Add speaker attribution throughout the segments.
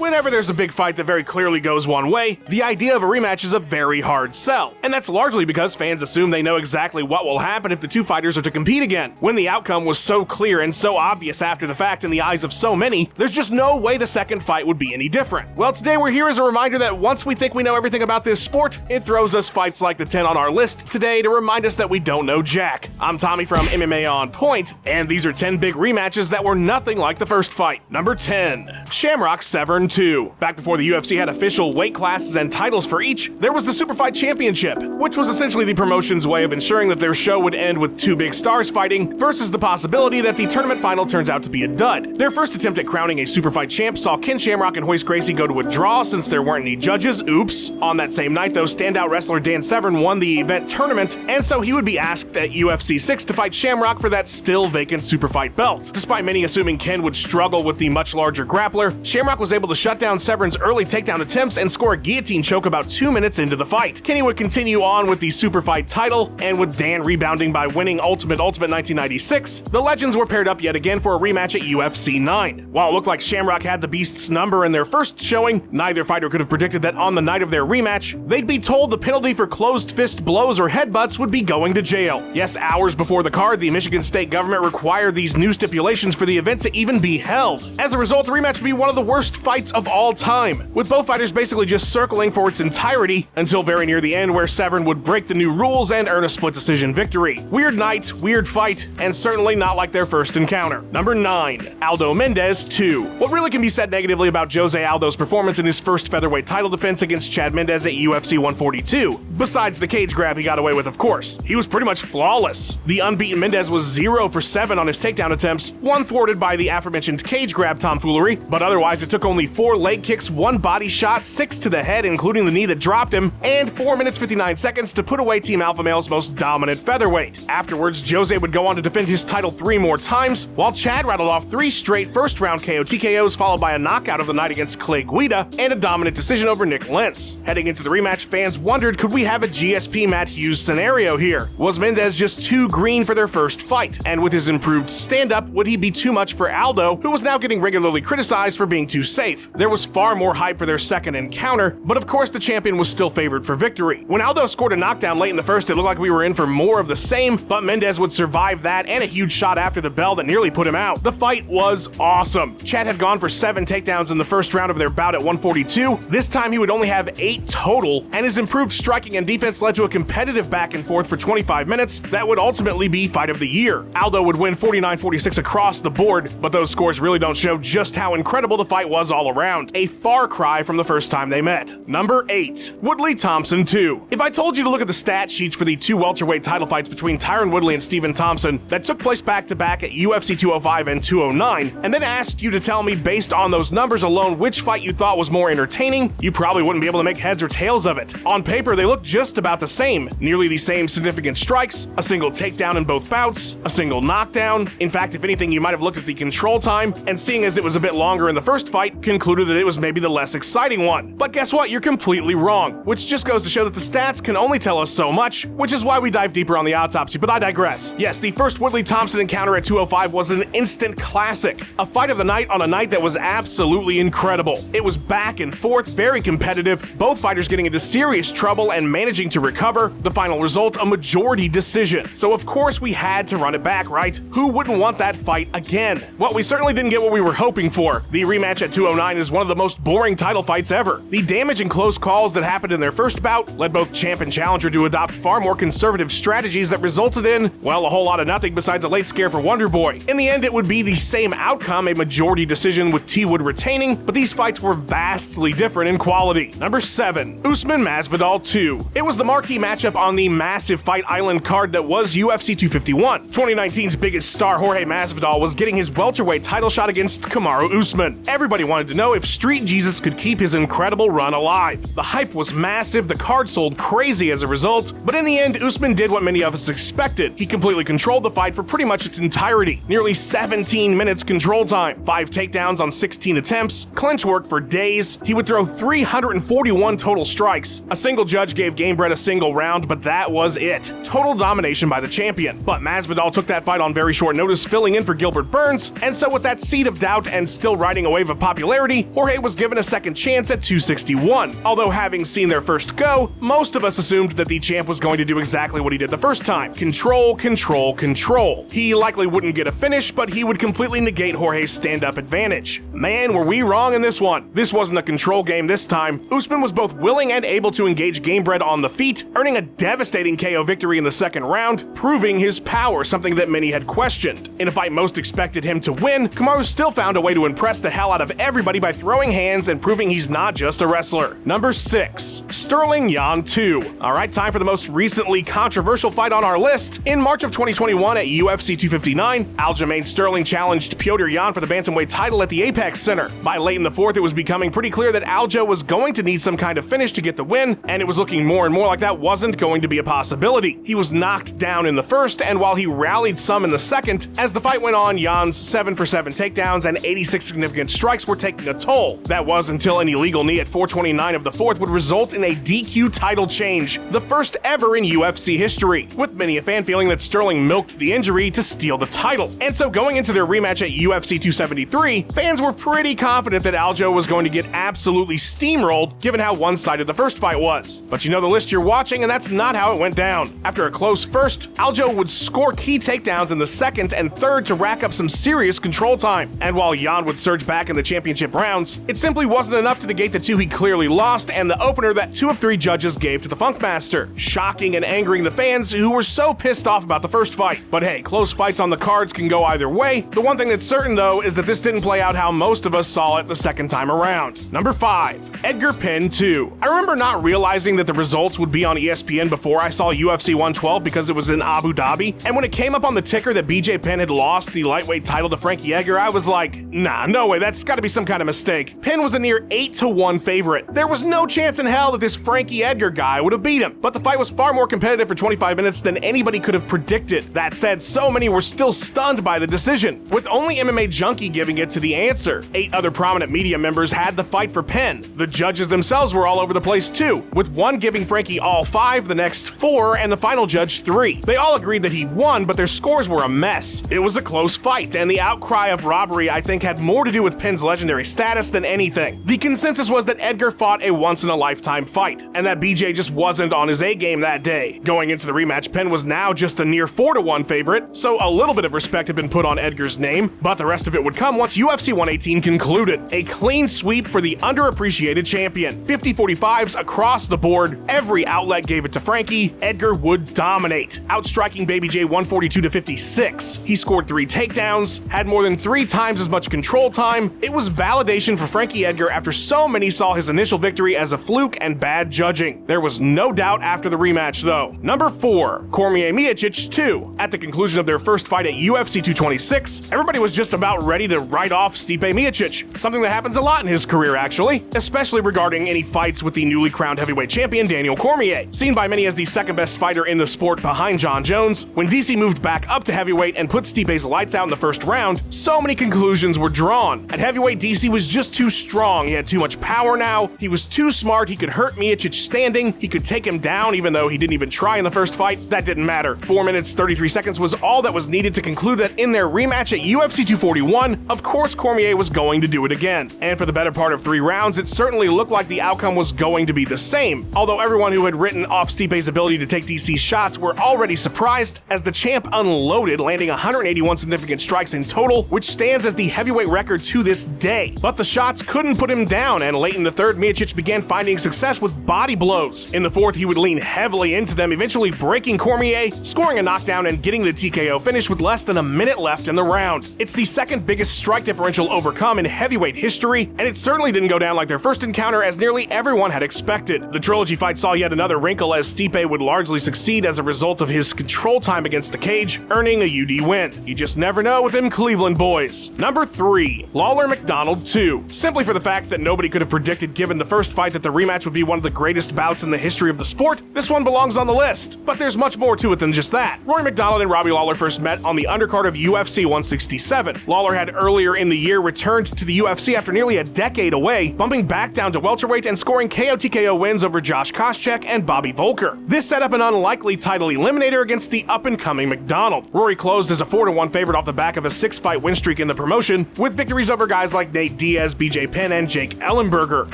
Speaker 1: Whenever there's a big fight that very clearly goes one way, the idea of a rematch is a very hard sell. And that's largely because fans assume they know exactly what will happen if the two fighters are to compete again. When the outcome was so clear and so obvious after the fact in the eyes of so many, there's just no way the second fight would be any different. Well, today we're here as a reminder that once we think we know everything about this sport, it throws us fights like the 10 on our list today to remind us that we don't know jack. I'm Tommy from MMA On Point, and these are 10 big rematches that were nothing like the first fight. Number 10. Shamrock Severn 2. Back before the UFC had official weight classes and titles for each, there was the Superfight Championship, which was essentially the promotion's way of ensuring that their show would end with two big stars fighting, versus the possibility that the tournament final turns out to be a dud. Their first attempt at crowning a Superfight champ saw Ken Shamrock and Royce Gracie go to a draw since there weren't any judges. Oops. On that same night, though, standout wrestler Dan Severn won the event tournament, and so he would be asked at UFC 6 to fight Shamrock for that still vacant Superfight belt. Despite many assuming Ken would struggle with the much larger grappler, Shamrock was able to shut down Severn's early takedown attempts and score a guillotine choke about 2 minutes into the fight. Kenny would continue on with the Superfight title, and with Dan rebounding by winning Ultimate 1996, the legends were paired up yet again for a rematch at UFC 9. While it looked like Shamrock had the Beast's number in their first showing, neither fighter could have predicted that on the night of their rematch, they'd be told the penalty for closed fist blows or headbutts would be going to jail. Yes, hours before the card, the Michigan state government required these new stipulations for the event to even be held. As a result, the rematch would be one of the worst fights of all time, with both fighters basically just circling for its entirety until very near the end, where Severn would break the new rules and earn a split decision victory. Weird night, weird fight, and certainly not like their first encounter. Number 9. ALDO Mendes 2. What really can be said negatively about Jose Aldo's performance in his first featherweight title defense against Chad Mendes at UFC 142? Besides the cage grab he got away with, of course. He was pretty much flawless. The unbeaten Mendes was 0 for 7 on his takedown attempts, one thwarted by the aforementioned cage grab tomfoolery, but otherwise it took only 4 leg kicks, 1 body shot, 6 to the head including the knee that dropped him, and 4 minutes 59 seconds to put away Team Alpha Male's most dominant featherweight. Afterwards, Jose would go on to defend his title 3 more times, while Chad rattled off 3 straight first-round KO TKOs followed by a knockout of the night against Clay Guida and a dominant decision over Nick Lentz. Heading into the rematch, fans wondered, could we have a GSP Matt Hughes scenario here? Was Mendes just too green for their first fight? And with his improved stand-up, would he be too much for Aldo, who was now getting regularly criticized for being too safe? There was far more hype for their second encounter, but of course the champion was still favored for victory. When Aldo scored a knockdown late in the first, it looked like we were in for more of the same, but Mendes would survive that and a huge shot after the bell that nearly put him out. The fight was awesome. Chad had gone for 7 takedowns in the first round of their bout at 142. This time he would only have 8 total, and his improved striking and defense led to a competitive back and forth for 25 minutes that would ultimately be Fight of the Year. Aldo would win 49-46 across the board, but those scores really don't show just how incredible the fight was all around. A far cry from the first time they met. Number 8. Woodley Thompson 2. If I told you to look at the stat sheets for the 2 welterweight title fights between Tyron Woodley and Stephen Thompson that took place back-to-back at UFC 205 and 209, and then asked you to tell me based on those numbers alone which fight you thought was more entertaining, you probably wouldn't be able to make heads or tails of it. On paper, they look just about the same. Nearly the same significant strikes, a single takedown in both bouts, a single knockdown. In fact, if anything, you might have looked at the control time, and seeing as it was a bit longer in the first fight, concluded that it was maybe the less exciting one. But guess what? You're completely wrong. Which just goes to show that the stats can only tell us so much, which is why we dive deeper on the autopsy, but I digress. Yes, the first Woodley-Thompson encounter at 205 was an instant classic. A fight of the night on a night that was absolutely incredible. It was back and forth, very competitive, both fighters getting into serious trouble and managing to recover. The final result, a majority decision. So of course we had to run it back, right? Who wouldn't want that fight again? Well, we certainly didn't get what we were hoping for. The rematch at 209 is one of the most boring title fights ever. The damage and close calls that happened in their first bout led both champ and challenger to adopt far more conservative strategies that resulted in, well, a whole lot of nothing besides a late scare for Wonder Boy. In the end, it would be the same outcome, a majority decision with T. Wood retaining, but these fights were vastly different in quality. Number 7. USMAN MASVIDAL 2. It was the marquee matchup on the massive Fight Island card that was UFC 251. 2019's biggest star Jorge Masvidal was getting his welterweight title shot against Kamaru Usman. Everybody wanted to know if Street Jesus could keep his incredible run alive. The hype was massive, the card sold crazy as a result, but in the end, Usman did what many of us expected. He completely controlled the fight for pretty much its entirety. Nearly 17 minutes control time, 5 takedowns on 16 attempts, clinch work for days. He would throw 341 total strikes. A single judge gave Gamebred a single round, but that was it. Total domination by the champion. But Masvidal took that fight on very short notice, filling in for Gilbert Burns, and so with that seed of doubt and still riding a wave of popularity, 230, Jorge was given a second chance at 261. Although having seen their first go, most of us assumed that the champ was going to do exactly what he did the first time. Control, control, control. He likely wouldn't get a finish, but he would completely negate Jorge's stand-up advantage. Man, were we wrong in this one. This wasn't a control game this time. Usman was both willing and able to engage Gamebred on the feet, earning a devastating KO victory in the second round, proving his power, something that many had questioned. In a fight most expected him to win, Kamaru still found a way to impress the hell out of everybody by throwing hands and proving he's not just a wrestler. Number 6. Sterling Yan 2. Alright, time for the most recently controversial fight on our list. In March of 2021 at UFC 259, Aljamain Sterling challenged Petr Yan for the bantamweight title at the Apex Center. By late in the fourth, it was becoming pretty clear that Aljo was going to need some kind of finish to get the win, and it was looking more and more like that wasn't going to be a possibility. He was knocked down in the first, and while he rallied some in the second, as the fight went on, Yan's 7-for-7 takedowns and 86 significant strikes were taking a toll. That was until an illegal knee at 4:29 of the fourth would result in a DQ title change, the first ever in UFC history, with many a fan feeling that Sterling milked the injury to steal the title. And so going into their rematch at UFC 273, fans were pretty confident that Aljo was going to get absolutely steamrolled given how one-sided the first fight was. But you know the list you're watching, and that's not how it went down. After a close first, Aljo would score key takedowns in the second and third to rack up some serious control time. And while Yan would surge back in the championship rounds, it simply wasn't enough to negate the two he clearly lost and the opener that 2 of 3 judges gave to the Funkmaster, shocking and angering the fans who were so pissed off about the first fight. But hey, close fights on the cards can go either way. The one thing that's certain though is that this didn't play out how most of us saw it the second time around. Number 5. EDGAR PENN 2. I remember not realizing that the results would be on ESPN before I saw UFC 112 because it was in Abu Dhabi, and when it came up on the ticker that BJ Penn had lost the lightweight title to Frankie Edgar, I was like, nah, no way, that's gotta be some kind of mistake. Penn was a near 8-1 favorite. There was no chance in hell that this Frankie Edgar guy would have beat him, but the fight was far more competitive for 25 minutes than anybody could have predicted. That said, so many were still stunned by the decision, with only MMA Junkie giving it to the answer. 8 other prominent media members had the fight for Penn. The judges themselves were all over the place too, with one giving Frankie all 5, the next 4, and the final judge 3. They all agreed that he won, but their scores were a mess. It was a close fight, and the outcry of robbery I think had more to do with Penn's legendary status than anything. The consensus was that Edgar fought a once-in-a-lifetime fight, and that BJ just wasn't on his A-game that day. Going into the rematch, Penn was now just a near 4-1 favorite, so a little bit of respect had been put on Edgar's name, but the rest of it would come once UFC 118 concluded. A clean sweep for the underappreciated champion. 50-45s across the board. Every outlet gave it to Frankie. Edgar would dominate, outstriking Baby J 142-56. He scored 3 takedowns, had more than 3 times as much control time. It was validation for Frankie Edgar after so many saw his initial victory as a fluke and bad judging. There was no doubt after the rematch though. Number 4. Cormier Miocic 2. At the conclusion of their first fight at UFC 226, everybody was just about ready to write off Stipe Miocic, something that happens a lot in his career actually, especially regarding any fights with the newly crowned heavyweight champion Daniel Cormier. Seen by many as the second best fighter in the sport behind John Jones, when DC moved back up to heavyweight and put Stipe's lights out in the first round, so many conclusions were drawn. At heavyweight, DC was just too strong. He had too much power now. He was too smart. He could hurt Miocic standing. He could take him down even though he didn't even try in the first fight. That didn't matter. 4 minutes, 33 seconds was all that was needed to conclude that in their rematch at UFC 241, of course Cormier was going to do it again. And for the better part of 3 rounds, it certainly looked like the outcome was going to be the same. Although everyone who had written off Stipe's ability to take DC's shots were already surprised as the champ unloaded, landing 181 significant strikes in total, which stands as the heavyweight record to this day. But the shots couldn't put him down, and late in the third, Miocic began finding success with body blows. In the fourth, he would lean heavily into them, eventually breaking Cormier, scoring a knockdown and getting the TKO finish with less than a minute left in the round. It's the second biggest strike differential overcome in heavyweight history, and it certainly didn't go down like their first encounter as nearly everyone had expected. The trilogy fight saw yet another wrinkle as Stipe would largely succeed as a result of his control time against the cage, earning a UD win. You just never know with them Cleveland boys. Number 3. Lawler McDonald 2. Simply for the fact that nobody could have predicted given the first fight that the rematch would be one of the greatest bouts in the history of the sport, this one belongs on the list. But there's much more to it than just that. Rory McDonald and Robbie Lawler first met on the undercard of UFC 167. Lawler had earlier in the year returned to the UFC after nearly a decade away, bumping back down to welterweight and scoring KO/TKO wins over Josh Koscheck and Bobby Volker. This set up an unlikely title eliminator against the up-and-coming McDonald. Rory closed as a 4-1 favorite off the back of a 6-fight win streak in the promotion, with victories over guys like Nate Nate Diaz, BJ Penn, and Jake Ellenberger.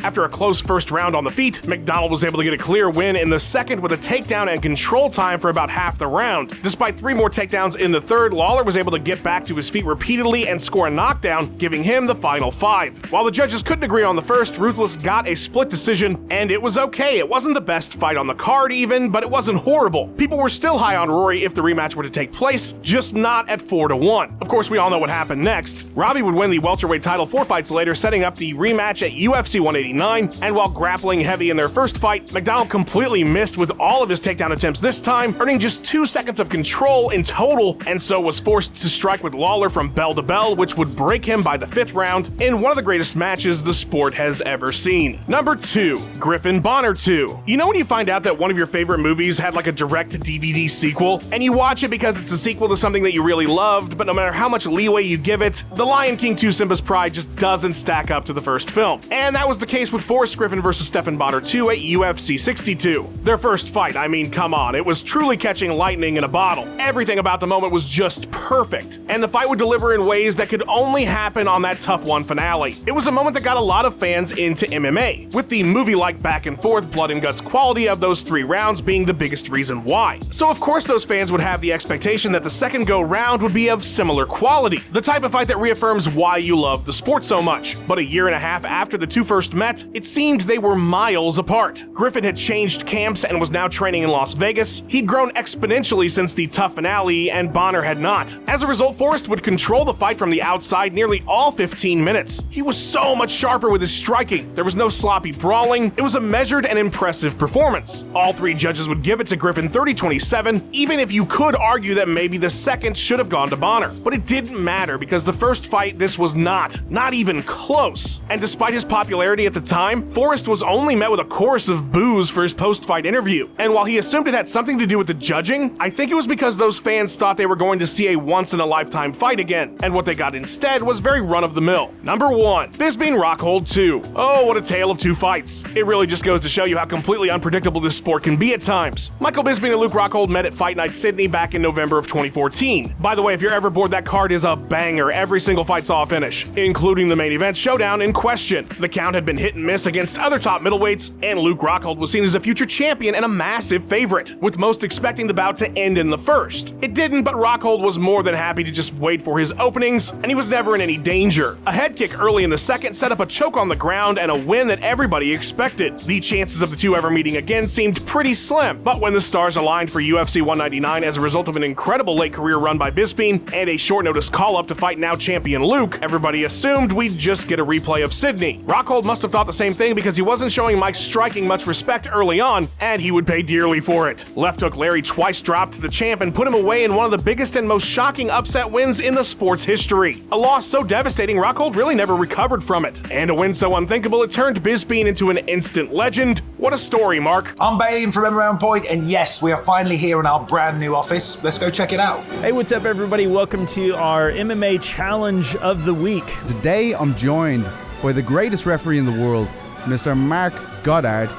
Speaker 1: After a close first round on the feet, McDonald was able to get a clear win in the second with a takedown and control time for about half the round. Despite 3 more takedowns in the third, Lawler was able to get back to his feet repeatedly and score a knockdown, giving him the final 5. While the judges couldn't agree on the first, Ruthless got a split decision, and it was okay. It wasn't the best fight on the card even, but it wasn't horrible. People were still high on Rory if the rematch were to take place, just not at 4-1. Of course, we all know what happened next. Robbie would win the welterweight title 4 fights later, setting up the rematch at UFC 189, and while grappling heavy in their first fight, McDonald completely missed with all of his takedown attempts this time, earning just 2 seconds of control in total, and so was forced to strike with Lawler from bell to bell, which would break him by the 5th round in one of the greatest matches the sport has ever seen. Number 2, Griffin BONNAR 2. You know when you find out that one of your favorite movies had like a direct-to-DVD sequel, and you watch it because it's a sequel to something that you really loved, but no matter how much leeway you give it, The Lion King 2 Simba's Pride just doesn't stack up to the first film. And that was the case with Forrest Griffin versus Stephan Bonnar 2 at UFC 62. Their first fight, I mean, come on, it was truly catching lightning in a bottle. Everything about the moment was just perfect, and the fight would deliver in ways that could only happen on that tough one finale. It was a moment that got a lot of fans into MMA, with the movie-like back and forth blood and guts quality of those 3 rounds being the biggest reason why. So of course those fans would have the expectation that the second go-round would be of similar quality, the type of fight that reaffirms why you love the sport so much. But a year and a half after the 2 first met, it seemed they were miles apart. Griffin had changed camps and was now training in Las Vegas. He'd grown exponentially since the tough finale, and Bonnar had not. As a result, Forrest would control the fight from the outside nearly all 15 minutes. He was so much sharper with his striking. There was no sloppy brawling. It was a measured and impressive performance. All 3 judges would give it to Griffin 30-27, even if you could argue that maybe the second should have gone to Bonnar. But it didn't matter because the first fight, this was not even close. And despite his popularity at the time, Forrest was only met with a chorus of boos for his post-fight interview. And while he assumed it had something to do with the judging, I think it was because those fans thought they were going to see a once-in-a-lifetime fight again, and what they got instead was very run-of-the-mill. Number 1, BISPING ROCKHOLD 2. Oh, what a tale of 2 fights. It really just goes to show you how completely unpredictable this sport can be at times. Michael Bisping and Luke Rockhold met at Fight Night Sydney back in November of 2014. By the way, if you're ever bored, that card is a banger. Every single fight saw a finish, including the main event showdown in question. The count had been hit and miss against other top middleweights, and Luke Rockhold was seen as a future champion and a massive favorite, with most expecting the bout to end in the first. It didn't, but Rockhold was more than happy to just wait for his openings, and he was never in any danger. A head kick early in the second set up a choke on the ground and a win that everybody expected. The chances of the two ever meeting again seemed pretty slim, but when the stars aligned for UFC 199 as a result of an incredible late career run by Bisping and a short notice call-up to fight now champion Luke, everybody assumed we'd just get a replay of Sydney. Rockhold must have thought the same thing because he wasn't showing Mike striking much respect early on, and he would pay dearly for it. Left hook Larry twice dropped the champ and put him away in one of the biggest and most shocking upset wins in the sport's history. A loss so devastating, Rockhold really never recovered from it. And a win so unthinkable, it turned Bisping into an instant legend. What a story, Mark.
Speaker 2: I'm Bailey from MMA On Point, and yes, we are finally here in our brand new office. Let's go check it out.
Speaker 3: Hey, what's up, everybody? Welcome to our MMA Challenge of the Week.
Speaker 4: Today, I'm joined by the greatest referee in the world, Mr. Mark Goddard.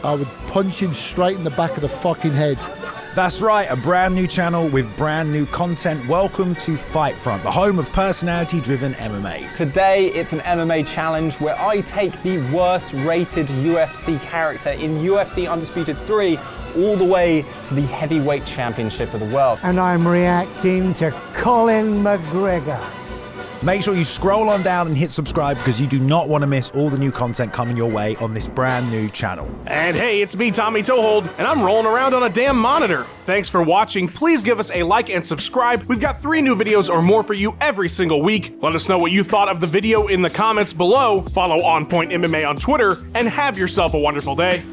Speaker 5: I would punch him straight in the back of the fucking head.
Speaker 2: That's right, a brand new channel with brand new content. Welcome to Fight Front, the home of personality-driven MMA.
Speaker 6: Today, it's an MMA challenge where I take the worst rated UFC character in UFC Undisputed 3 all the way to the heavyweight championship of the world.
Speaker 7: And I'm reacting to Colin McGregor.
Speaker 2: Make sure you scroll on down and hit subscribe because you do not want to miss all the new content coming your way on this brand new channel.
Speaker 1: And hey, it's me, Tommy Toehold, and I'm rolling around on a damn monitor. Thanks for watching. Please give us a like and subscribe. We've got 3 new videos or more for you every single week. Let us know what you thought of the video in the comments below. Follow On Point MMA on Twitter, and have yourself a wonderful day.